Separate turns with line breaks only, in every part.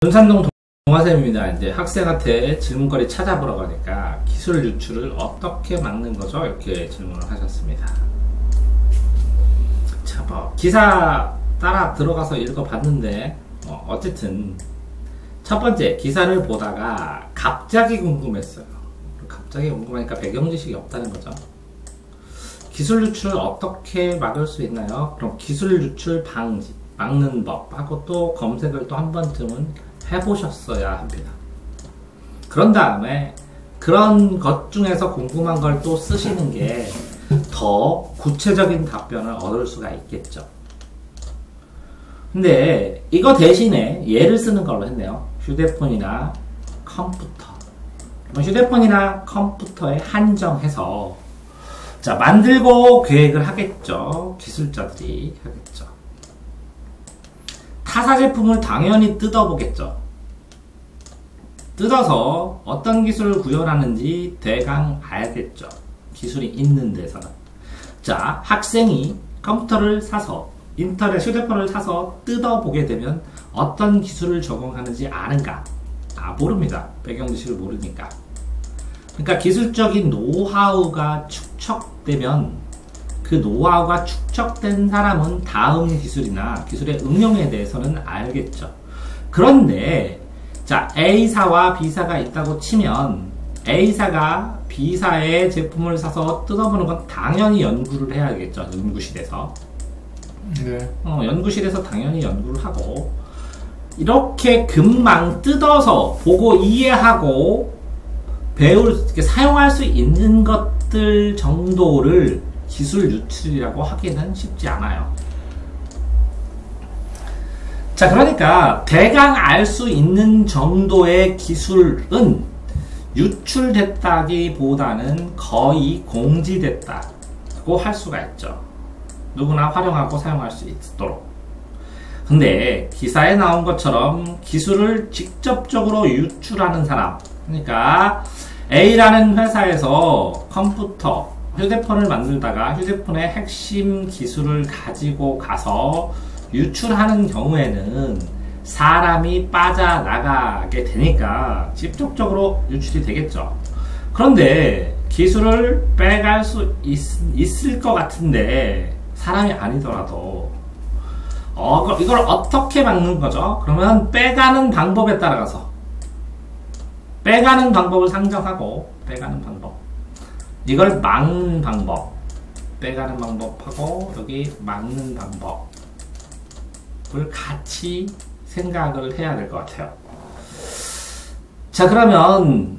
논산동 동화쌤입니다. 이제 학생한테 질문거리 찾아보라고 하니까 기술 유출을 어떻게 막는 거죠? 이렇게 질문을 하셨습니다. 자, 기사 따라 들어가서 읽어봤는데 어쨌든 첫 번째 기사를 보다가 갑자기 궁금했어요. 갑자기 궁금하니까 배경 지식이 없다는 거죠. 기술 유출을 어떻게 막을 수 있나요? 그럼 기술 유출 방지, 막는 법 하고 또 검색을 또 한 번쯤은 해보셨어야 합니다. 그런 다음에 그런 것 중에서 궁금한 걸 또 쓰시는 게 더 구체적인 답변을 얻을 수가 있겠죠. 근데 이거 대신에 예를 쓰는 걸로 했네요. 휴대폰이나 컴퓨터. 휴대폰이나 컴퓨터에 한정해서 자, 만들고 계획을 하겠죠. 기술자들이 하겠죠. 타사 제품을 당연히 뜯어보겠죠. 뜯어서 어떤 기술을 구현하는지 대강 알겠죠. 기술이 있는 데서는. 자, 학생이 컴퓨터를 사서 인터넷 휴대폰을 사서 뜯어보게 되면 어떤 기술을 적용하는지 아는가? 모릅니다. 배경 지식을 모르니까. 그러니까 기술적인 노하우가 축적되면 그 노하우가 축적된 사람은 다음 기술이나 기술의 응용에 대해서는 알겠죠. 그런데 자, A사와 B사가 있다고 치면 A사가 B사의 제품을 사서 뜯어보는 건 당연히 연구를 해야겠죠. 연구실에서.
네.
연구실에서 당연히 연구를 하고 이렇게 금방 뜯어서 보고 이해하고 사용할 수 있는 것들 정도를 기술 유출이라고 하기는 쉽지 않아요. 자, 그러니까 대강 알 수 있는 정도의 기술은 유출됐다기보다는 거의 공지됐다고 할 수가 있죠. 누구나 활용하고 사용할 수 있도록. 근데 기사에 나온 것처럼 기술을 직접적으로 유출하는 사람, 그러니까 A라는 회사에서 컴퓨터, 휴대폰을 만들다가 휴대폰의 핵심 기술을 가지고 가서 유출하는 경우에는 사람이 빠져나가게 되니까 직접적으로 유출이 되겠죠. 그런데 기술을 빼갈 수 있을 것 같은데 사람이 아니더라도 이걸 어떻게 막는 거죠? 그러면 빼가는 방법에 따라가서 빼가는 방법을 상정하고 빼가는 방법, 이걸 막는 방법, 빼가는 방법하고 여기 막는 방법을 같이 생각을 해야 될 것 같아요. 자, 그러면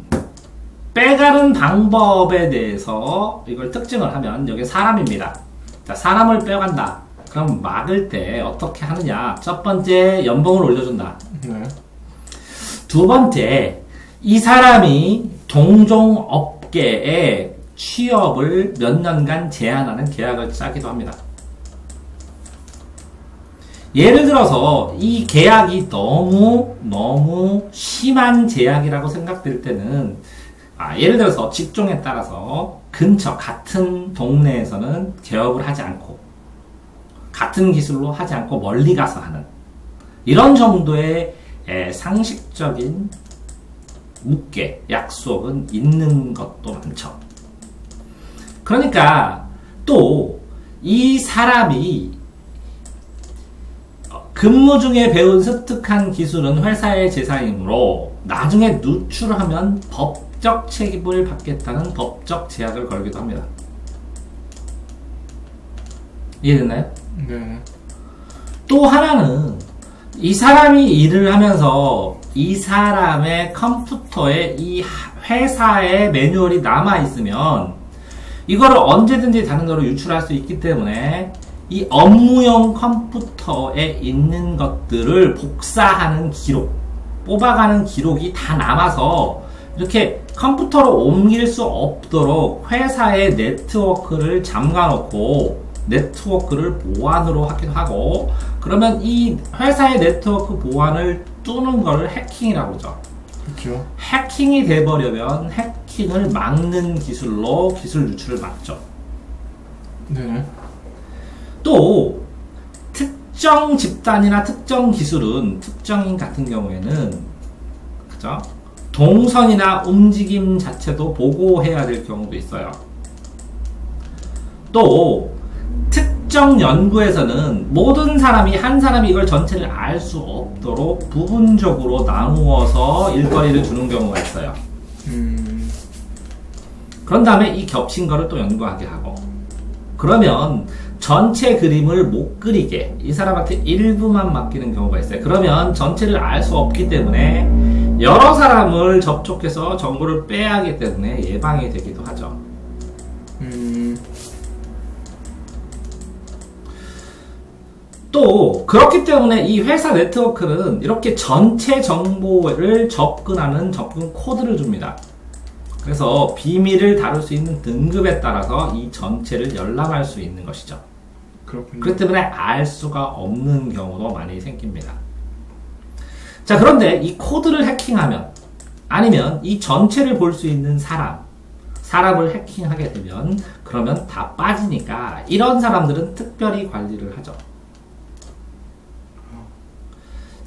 빼가는 방법에 대해서 이걸 특징을 하면 여기 사람입니다. 자, 사람을 빼간다. 그럼 막을 때 어떻게 하느냐? 첫 번째, 연봉을 올려준다.
네.
두 번째, 이 사람이 동종 업계에 취업을 몇 년간 제한하는 계약을 짜기도 합니다. 예를 들어서 이 계약이 너무 심한 제약이라고 생각될 때는 예를 들어서 직종에 따라서 근처 같은 동네에서는 개업을 하지 않고 같은 기술로 하지 않고 멀리 가서 하는 이런 정도의 상식적인 묵계, 약속은 있는 것도 많죠. 그러니까 또 이 사람이 근무 중에 배운 습득한 기술은 회사의 재산이므로 나중에 누출하면 법적 책임을 받겠다는 법적 제약을 걸기도 합니다. 이해됐나요?
네.
또 하나는 이 사람이 일을 하면서 이 사람의 컴퓨터에 이 회사의 매뉴얼이 남아있으면 이거를 언제든지 다른 데로 유출할 수 있기 때문에 이 업무용 컴퓨터에 있는 것들을 복사하는 기록, 뽑아가는 기록이 다 남아서 이렇게 컴퓨터로 옮길 수 없도록 회사의 네트워크를 잠가놓고 네트워크를 보안으로 하기도 하고, 그러면 이 회사의 네트워크 보안을 뚫는 거를 해킹이라고 그러죠.
그렇죠.
해킹이 돼버리면 해킹을 막는 기술로 기술 유출을 막죠.
네.
또 특정 집단이나 특정 기술은 특정인 같은 경우에는 그죠? 동선이나 움직임 자체도 보고해야 될 경우도 있어요. 또 특정 연구에서는 모든 사람이 한 사람이 이걸 전체를 알 수 없도록 부분적으로 나누어서 일거리를 주는 경우가 있어요. 그런 다음에 이 겹친 거를 또 연구하게 하고, 그러면 전체 그림을 못 그리게 이 사람한테 일부만 맡기는 경우가 있어요. 그러면 전체를 알 수 없기 때문에 여러 사람을 접촉해서 정보를 빼야 하기 때문에 예방이 되기도 하죠. 또 그렇기 때문에 이 회사 네트워크는 이렇게 전체 정보를 접근하는 접근 코드를 줍니다. 그래서 비밀을 다룰 수 있는 등급에 따라서 이 전체를 열람할 수 있는 것이죠.
그렇군요.
그렇기 때문에 알 수가 없는 경우도 많이 생깁니다. 자, 그런데 이 코드를 해킹하면, 아니면 이 전체를 볼 수 있는 사람을 해킹하게 되면, 그러면 다 빠지니까 이런 사람들은 특별히 관리를 하죠.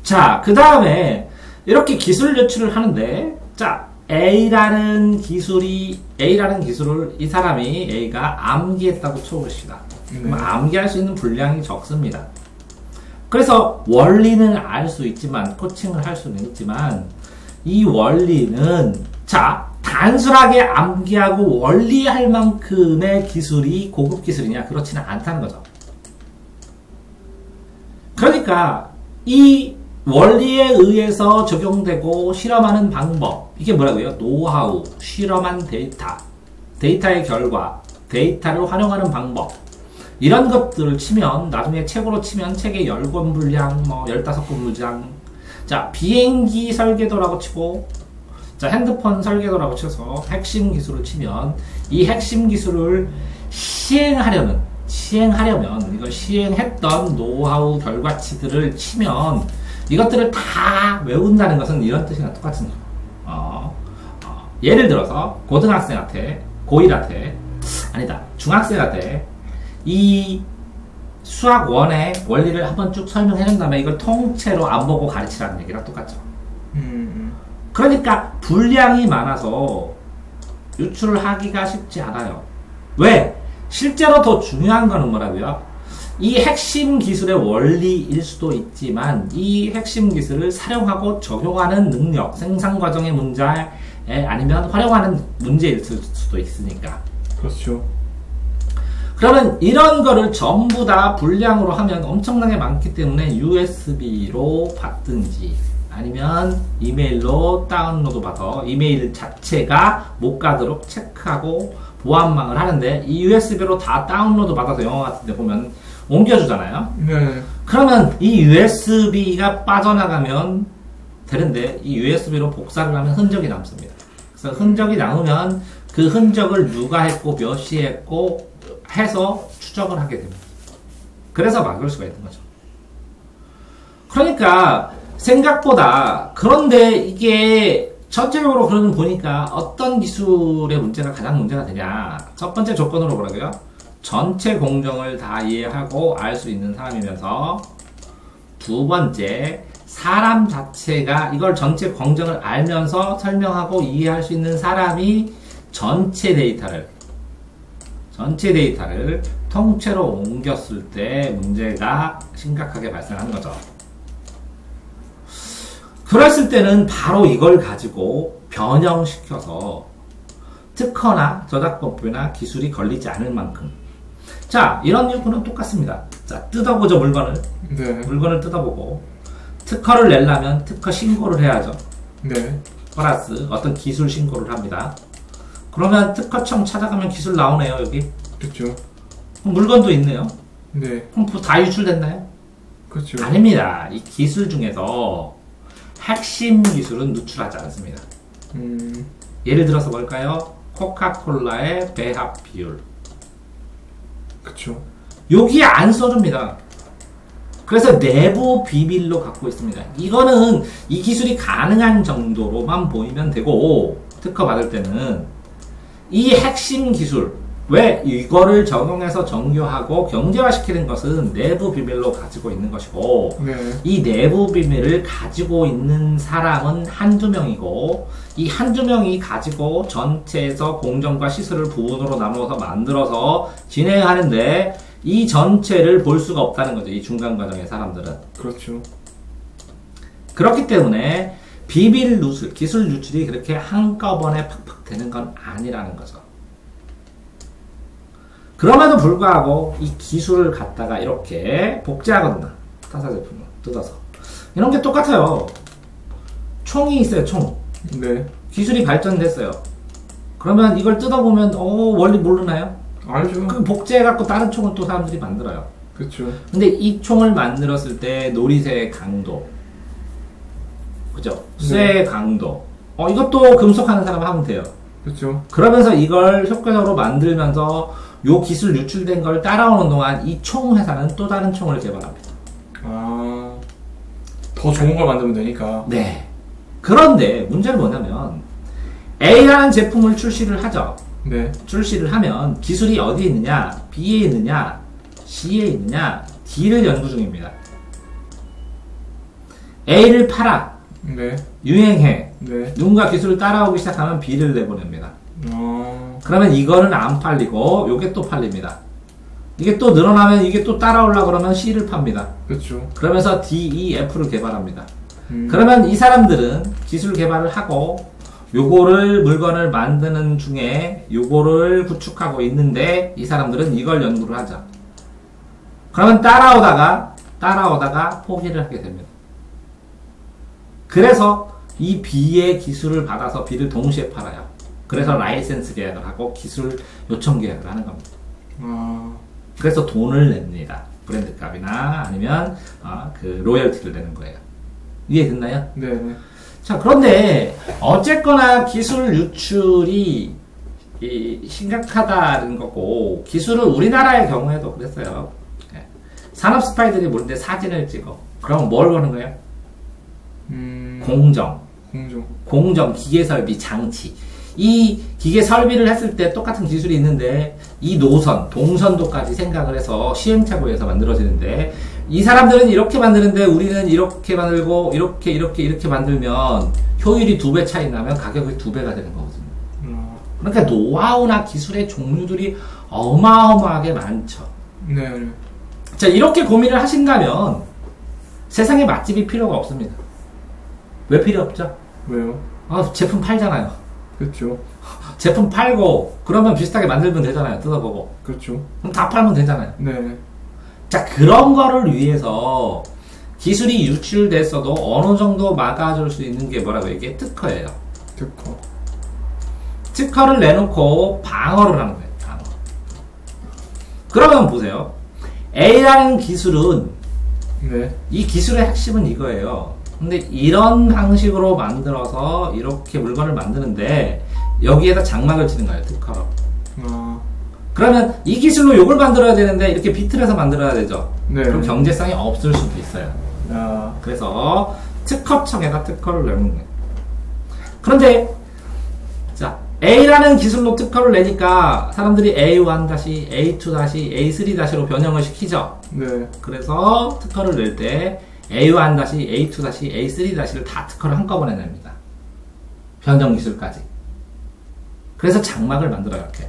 자, 그 다음에 이렇게 기술 유출을 하는데, 자, A라는 기술을 이 사람이 A가 암기했다고 쳐보십시다. 그럼 암기할 수 있는 분량이 적습니다. 그래서 원리는 알 수 있지만, 코칭을 할 수는 있지만, 이 원리는, 자, 단순하게 암기하고 원리할 만큼의 기술이 고급 기술이냐? 그렇지는 않다는 거죠. 그러니까, 이 원리에 의해서 적용되고 실험하는 방법, 이게 뭐라고요? 노하우, 실험한 데이터의 결과, 데이터를 활용하는 방법, 이런 것들을 치면, 나중에 책으로 치면 책의 10권 분량, 15권 분량, 자, 비행기 설계도라고 치고, 자, 핸드폰 설계도라고 쳐서 핵심 기술을 치면, 이 핵심 기술을 시행하려면, 이걸 시행했던 노하우 결과치들을 치면, 이것들을 다 외운다는 것은 이런 뜻이나 똑같은 거예요. 예를 들어서, 고등학생한테, 고1한테, 아니다, 중학생한테, 이 수학 1의 원리를 한번 쭉 설명해 준 다음에 이걸 통째로 안 보고 가르치라는 얘기랑 똑같죠. 그러니까 분량이 많아서 유출을 하기가 쉽지 않아요. 왜? 실제로 더 중요한 거는 뭐라고요? 이 핵심 기술의 원리일 수도 있지만 이 핵심 기술을 사용하고 적용하는 능력, 생산 과정의 문제 아니면 활용하는 문제일 수도 있으니까.
그렇죠.
그러면 이런 거를 전부 다 분량으로 하면 엄청나게 많기 때문에 USB로 받든지 아니면 이메일로 다운로드 받아 이메일 자체가 못 가도록 체크하고 보안망을 하는데 이 USB로 다 다운로드 받아서 영화 같은 데 보면 옮겨주잖아요.
네.
그러면 이 USB가 빠져나가면 되는데 이 USB로 복사를 하면 흔적이 남습니다. 그래서 흔적이 남으면 그 흔적을 누가 했고 몇 시에 했고 해서 추적을 하게 됩니다. 그래서 막을 수가 있는 거죠. 그러니까 생각보다 그런데 이게 전체적으로 그러는 보니까 어떤 기술의 문제가 가장 문제가 되냐. 첫 번째 조건으로 뭐라고요? 전체 공정을 다 이해하고 알 수 있는 사람이면서 두 번째 사람 자체가 이걸 전체 공정을 알면서 설명하고 이해할 수 있는 사람이 전체 데이터를 통째로 옮겼을 때 문제가 심각하게 발생하는 거죠. 그랬을 때는 바로 이걸 가지고 변형시켜서 특허나 저작법이나 기술이 걸리지 않을 만큼. 자, 이런 경우는 똑같습니다. 자, 뜯어보죠, 물건을.
네.
물건을 뜯어보고 특허를 내려면 특허 신고를 해야죠.
네.
플러스 어떤 기술 신고를 합니다. 그러면 특허청 찾아가면 기술 나오네요, 여기.
그렇죠.
물건도 있네요.
네.
그럼 다 유출됐나요?
그렇죠.
아닙니다. 이 기술 중에서 핵심 기술은 누출하지 않습니다. 예를 들어서 뭘까요? 코카콜라의 배합 비율.
그렇죠.
여기에 안 써줍니다. 그래서 내부 비밀로 갖고 있습니다. 이거는 이 기술이 가능한 정도로만 보이면 되고 특허 받을 때는 이 핵심 기술 왜 이거를 적용해서 정교하고 경제화시키는 것은 내부 비밀로 가지고 있는 것이고
네.
이 내부 비밀을 가지고 있는 사람은 한두 명이고 이 한두 명이 가지고 전체에서 공정과 시술을 부분으로 나누어서 만들어서 진행하는데 이 전체를 볼 수가 없다는 거죠. 이 중간 과정의 사람들은.
그렇죠.
그렇기 때문에 비밀 누출, 기술 유출이 그렇게 한꺼번에 팍팍 되는 건 아니라는 거죠. 그럼에도 불구하고 이 기술을 갖다가 이렇게 복제하거나 타사 제품을 뜯어서 이런 게 똑같아요. 총이 있어요. 총.
네.
기술이 발전됐어요. 그러면 이걸 뜯어보면 원리 모르나요?
알죠.
그 복제해갖고 다른 총은 또 사람들이 만들어요.
그렇죠.
근데 이 총을 만들었을 때 놀이쇠의 강도, 그죠? 쇠의 강도, 이것도 금속하는 사람 하면 돼요.
그렇죠.
그러면서 이걸 효과적으로 만들면서 요 기술 유출된 걸 따라오는 동안 이 총 회사는 또 다른 총을 개발합니다.
아, 더 좋은 걸 만들면 되니까.
네. 그런데 문제는 뭐냐면 A라는 제품을 출시를 하죠.
네.
출시를 하면 기술이 어디에 있느냐, B에 있느냐, C에 있느냐, D를 연구 중입니다. A를 팔아.
네.
유행해.
네.
누군가 기술을 따라오기 시작하면 B를 내보냅니다.
어,
그러면 이거는 안 팔리고 요게 또 팔립니다. 이게 또 늘어나면 이게 또 따라오려고 그러면 C를 팝니다.
그렇죠.
그러면서 D, E, F를 개발합니다. 그러면 이 사람들은 기술 개발을 하고 요거를 물건을 만드는 중에 요거를 구축하고 있는데 이 사람들은 이걸 연구를 하죠. 그러면 따라오다가 포기를 하게 됩니다. 그래서 이 B의 기술을 받아서 B를 동시에 팔아요. 그래서 라이센스 계약을 하고 기술 요청 계약을 하는 겁니다.
아,
그래서 돈을 냅니다. 브랜드 값이나 아니면 그 로열티를 내는 거예요. 이해됐나요?
네.
자, 그런데 어쨌거나 기술 유출이 심각하다는 거고 기술을 우리나라의 경우에도 그랬어요. 산업 스파이들이 모르는데 사진을 찍어. 그럼 뭘 보는 거예요? 공정, 기계 설비, 장치. 이 기계 설비를 했을 때 똑같은 기술이 있는데 이 노선, 동선도까지 생각을 해서 시행착오해서 만들어지는데 이 사람들은 이렇게 만드는데 우리는 이렇게 만들고 이렇게 만들면 효율이 2배 차이 나면 가격이 2배가 되는 거거든요. 그러니까 노하우나 기술의 종류들이 어마어마하게 많죠.
네.
자, 이렇게 고민을 하신다면 세상에 맛집이 필요가 없습니다. 왜 필요 없죠?
왜요?
제품 팔잖아요.
그렇죠.
제품 팔고 그러면 비슷하게 만들면 되잖아요. 뜯어보고.
그렇죠.
그럼 다 팔면 되잖아요.
네.
자, 그런 거를 위해서 기술이 유출됐어도 어느 정도 막아줄 수 있는 게 뭐라고 이게 특허예요. 특허를 내놓고 방어를 하는 거예요. 방어. 그러면 보세요. A라는 기술은
네.
이 기술의 핵심은 이거예요. 근데 이런 방식으로 만들어서 이렇게 물건을 만드는데 여기에다 장막을 치는 거예요. 특허로. 그러면 이 기술로 요걸 만들어야 되는데 이렇게 비틀어서 만들어야 되죠.
네.
그럼 경제성이 없을 수도 있어요. 그래서 특허청에다 특허를 내는 거예요. 그런데 자, A라는 기술로 특허를 내니까 사람들이 A1-, A2-, A3-로 변형을 시키죠.
네.
그래서 특허를 낼 때 A1-, A2-, A3-를 다 특허를 한꺼번에 냅니다. 변형 기술까지. 그래서 장막을 만들어요. 이렇게.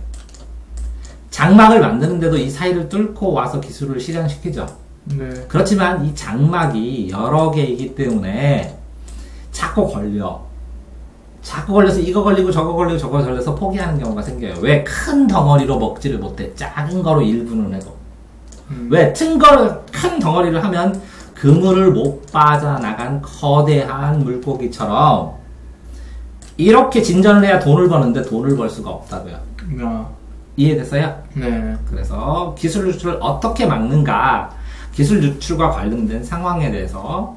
장막을 만드는데도 이 사이를 뚫고 와서 기술을 실현시키죠.
네.
그렇지만 이 장막이 여러 개이기 때문에 자꾸 걸려서 이거 걸리고 저거 걸려서 포기하는 경우가 생겨요. 왜? 큰 덩어리로 먹지를 못해. 작은 거로 일부는 해도. 왜? 큰 덩어리를 하면 그물을 못 빠져나간 거대한 물고기처럼 이렇게 진전을 해야 돈을 버는데 돈을 벌 수가 없다고요. 이해됐어요?
네.
그래서 기술 유출을 어떻게 막는가, 기술 유출과 관련된 상황에 대해서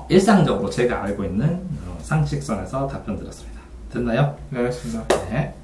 일상적으로 제가 알고 있는 상식선에서 답변 드렸습니다. 됐나요?
네, 알겠습니다.
네.